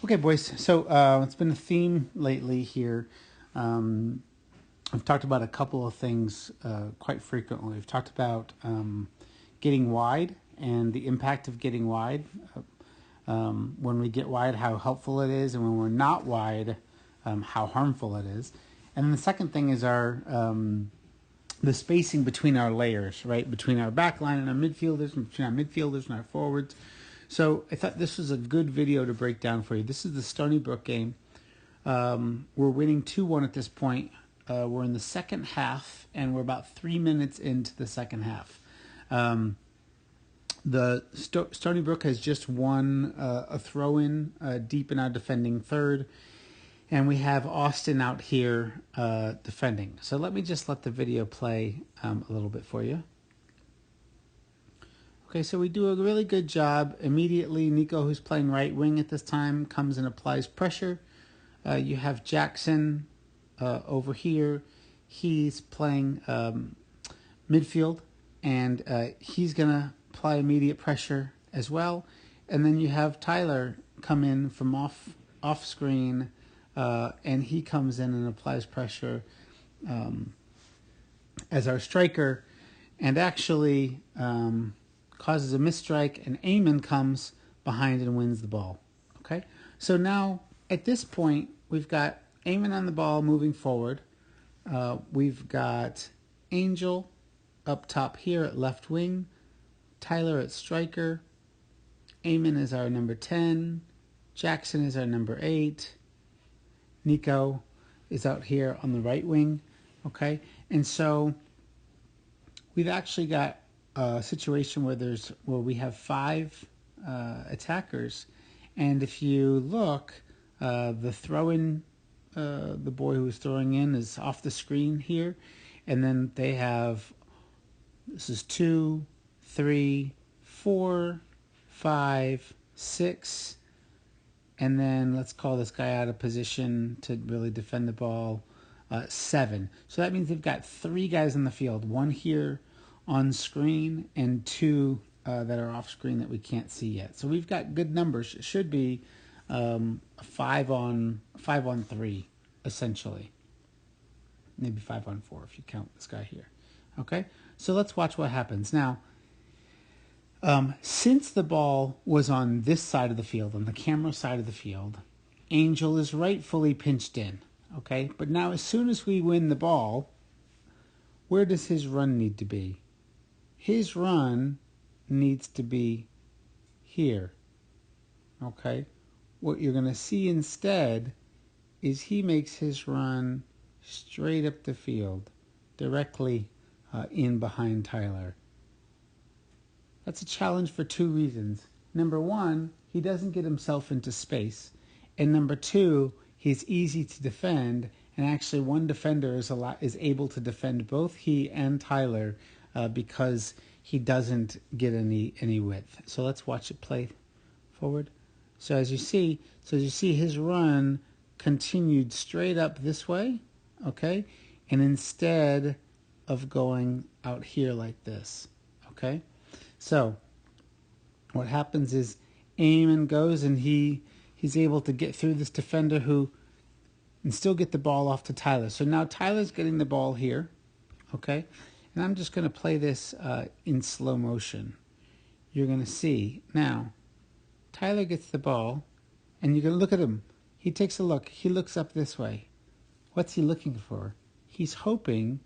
Okay, boys. So it's been a theme lately here. Um, I've talked about a couple of things quite frequently. We've talked about getting wide and the impact of getting wide. When we get wide, how helpful it is, and when we're not wide, how harmful it is. And then the second thing is our the spacing between our layers, right? Between our back line and our midfielders, and between our midfielders and our forwards. So I thought this was a good video to break down for you. This is the Stony Brook game. We're winning 2-1 at this point. We're in the second half, and we're about 3 minutes into the second half. The Stony Brook has just won a throw-in deep in our defending third, and we have Austin out here defending. So let me just let the video play a little bit for you. Okay, so we do a really good job. Immediately, Nico, who's playing right wing at this time, comes and applies pressure. You have Jackson over here. He's playing midfield, and he's going to apply immediate pressure as well. And then you have Tyler come in from off screen, and he comes in and applies pressure as our striker, and actually causes a misstrike, and Eamon comes behind and wins the ball. Okay, so now at this point we've got Eamon on the ball moving forward. We've got Angel up top here at left wing, Tyler at striker, Eamon is our number 10, Jackson is our number 8, Nico is out here on the right wing. Okay, and so we've actually got a situation where we have 5 attackers, and if you look, the throw-in, the boy who was throwing in is off the screen here, and then they have, this is 2, 3, 4, 5, 6, and then let's call this guy out of position to really defend the ball, 7. So that means they've got 3 guys in the field, 1 here on screen and 2 that are off screen that we can't see yet. So we've got good numbers. It should be a 5 on 3 essentially, maybe 5 on 4 if you count this guy here. Okay, so let's watch what happens now. Since the ball was on this side of the field, on the camera side of the field, Angel is rightfully pinched in. Okay, but now as soon as we win the ball, where does his run need to be? His run needs to be here. Okay, what you're going to see instead is he makes his run straight up the field, directly in behind Tyler. That's a challenge for 2 reasons. Number 1, he doesn't get himself into space. And number 2, he's easy to defend. And actually one defender is able to defend both he and Tyler because he doesn't get any width. So let's watch it play forward. So as you see his run continued straight up this way, okay? And instead of going out here like this, okay? So what happens is Eamon goes and he's able to get through this defender and still get the ball off to Tyler. So now Tyler's getting the ball here, okay? And I'm just going to play this in slow motion. You're going to see now Tyler gets the ball, and you're going to look at him. He takes a look. He looks up this way. What's he looking for? He's hoping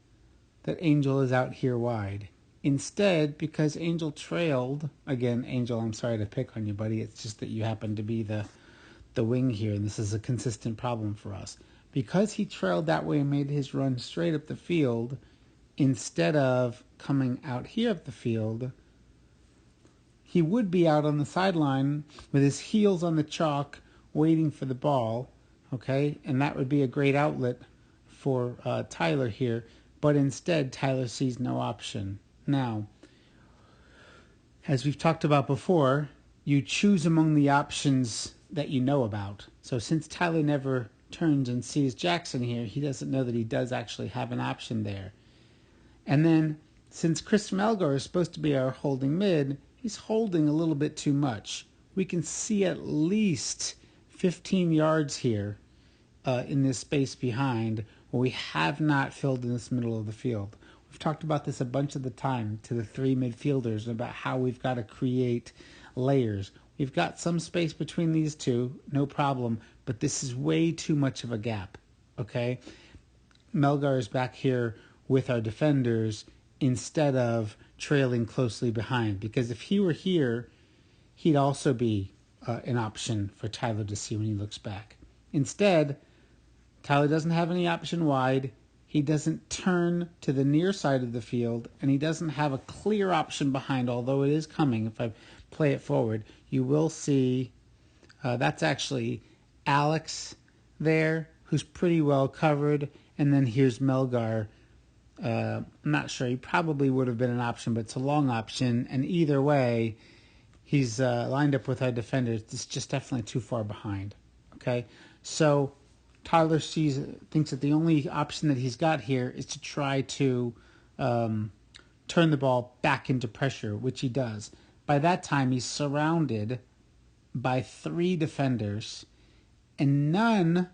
that Angel is out here wide. Instead, because Angel trailed, again, Angel, I'm sorry to pick on you, buddy. It's just that you happen to be the wing here, and this is a consistent problem for us. Because he trailed that way and made his run straight up the field, instead of coming out here up the field, he would be out on the sideline with his heels on the chalk waiting for the ball, okay? And that would be a great outlet for Tyler here, but instead Tyler sees no option. Now, as we've talked about before, you choose among the options that you know about. So since Tyler never turns and sees Jackson here, he doesn't know that he does actually have an option there. And then, since Chris Melgar is supposed to be our holding mid, he's holding a little bit too much. We can see at least 15 yards here in this space behind where we have not filled in this middle of the field. We've talked about this a bunch of the time to the three midfielders about how we've got to create layers. We've got some space between these two, no problem, but this is way too much of a gap, okay? Melgar is back here with our defenders instead of trailing closely behind, because if he were here, he'd also be an option for Tyler to see when he looks back. Instead, Tyler doesn't have any option wide. He doesn't turn to the near side of the field, and he doesn't have a clear option behind, although it is coming. If I play it forward, you will see that's actually Alex there, who's pretty well covered, and then here's Melgar. I'm not sure. He probably would have been an option, but it's a long option, and either way, he's lined up with our defenders. It's just definitely too far behind. Okay, so Tyler thinks that the only option that he's got here is to try to turn the ball back into pressure, which he does. By that time, he's surrounded by three defenders, and none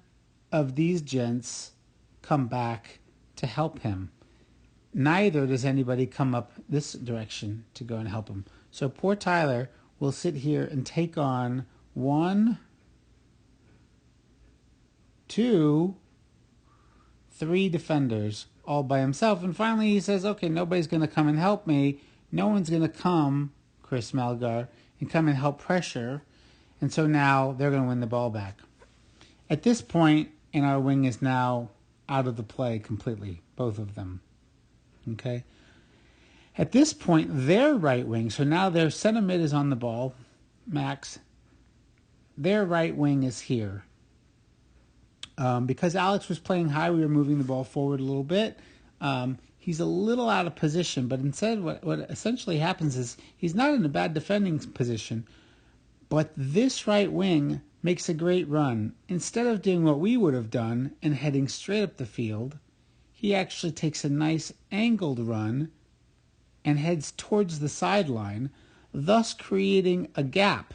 of these gents come back to help him. Neither does anybody come up this direction to go and help him. So poor Tyler will sit here and take on 1, 2, 3 defenders all by himself. And finally he says, okay, nobody's going to come and help me. No one's going to come, Chris Melgar, and come and help pressure. And so now they're going to win the ball back. At this point, and our wing is now out of the play completely, both of them. Okay. At this point, their right wing, so now their center mid is on the ball, Max. Their right wing is here. Because Alex was playing high, we were moving the ball forward a little bit. He's a little out of position, but instead what essentially happens is he's not in a bad defending position, but this right wing makes a great run. Instead of doing what we would have done and heading straight up the field, he actually takes a nice angled run and heads towards the sideline, thus creating a gap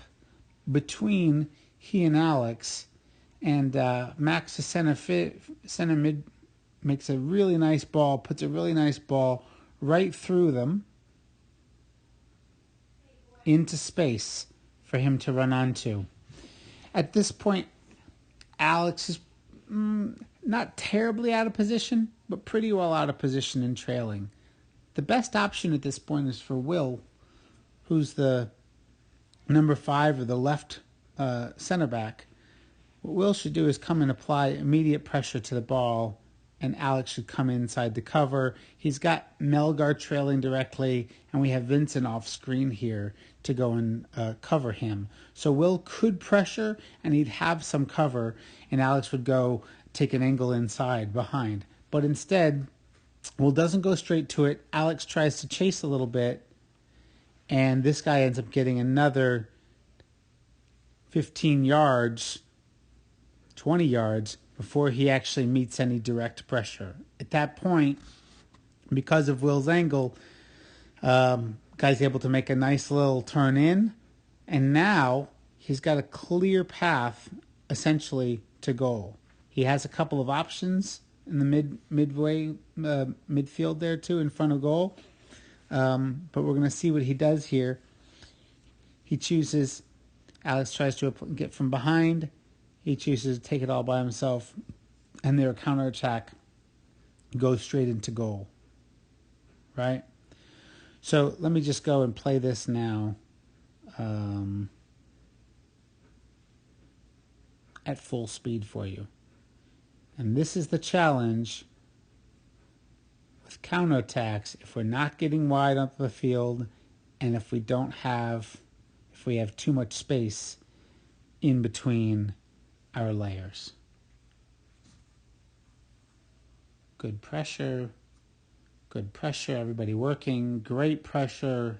between he and Alex. And Max, the center mid, makes a really nice ball, puts a really nice ball right through them into space for him to run onto. At this point, Alex is not terribly out of position, but pretty well out of position and trailing. The best option at this point is for Will, who's the number 5 or the left center back. What Will should do is come and apply immediate pressure to the ball, and Alex should come inside the cover. He's got Melgar trailing directly, and we have Vincent off screen here to go and cover him. So Will could pressure, and he'd have some cover, and Alex would go take an angle inside behind. But instead, Will doesn't go straight to it. Alex tries to chase a little bit, and this guy ends up getting another 15 yards, 20 yards, before he actually meets any direct pressure. At that point, because of Will's angle, guy's able to make a nice little turn in, and now he's got a clear path, essentially, to goal. He has a couple of options in the midfield there too, in front of goal. But we're going to see what he does here. He chooses. Alex tries to get from behind. He chooses to take it all by himself, and their counterattack goes straight into goal. Right? So let me just go and play this now at full speed for you. And this is the challenge with counterattacks. If we're not getting wide up the field, and if we have too much space in between our layers. Good pressure, everybody working, great pressure,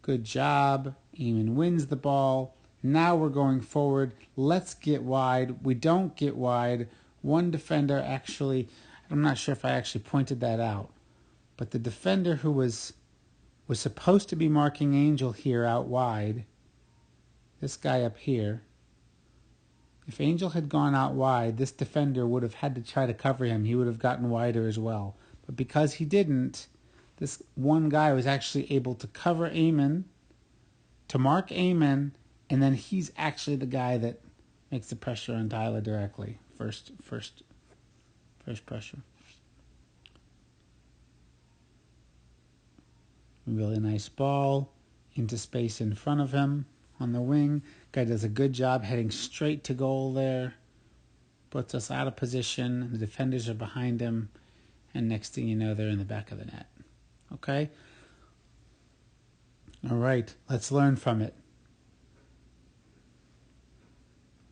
good job. Eamon wins the ball. Now we're going forward. Let's get wide. We don't get wide. One defender actually, I'm not sure if I actually pointed that out, but the defender who was supposed to be marking Angel here out wide, this guy up here, If Angel had gone out wide, this defender would have had to try to cover him. He would have gotten wider as well. But because he didn't, this one guy was actually able to cover Eamon, to mark Eamon, and then he's actually the guy that makes the pressure on Tyler directly. First pressure. Really nice ball into space in front of him on the wing. Guy does a good job heading straight to goal there. Puts us out of position. The defenders are behind him. And next thing you know, they're in the back of the net. Okay? All right, let's learn from it.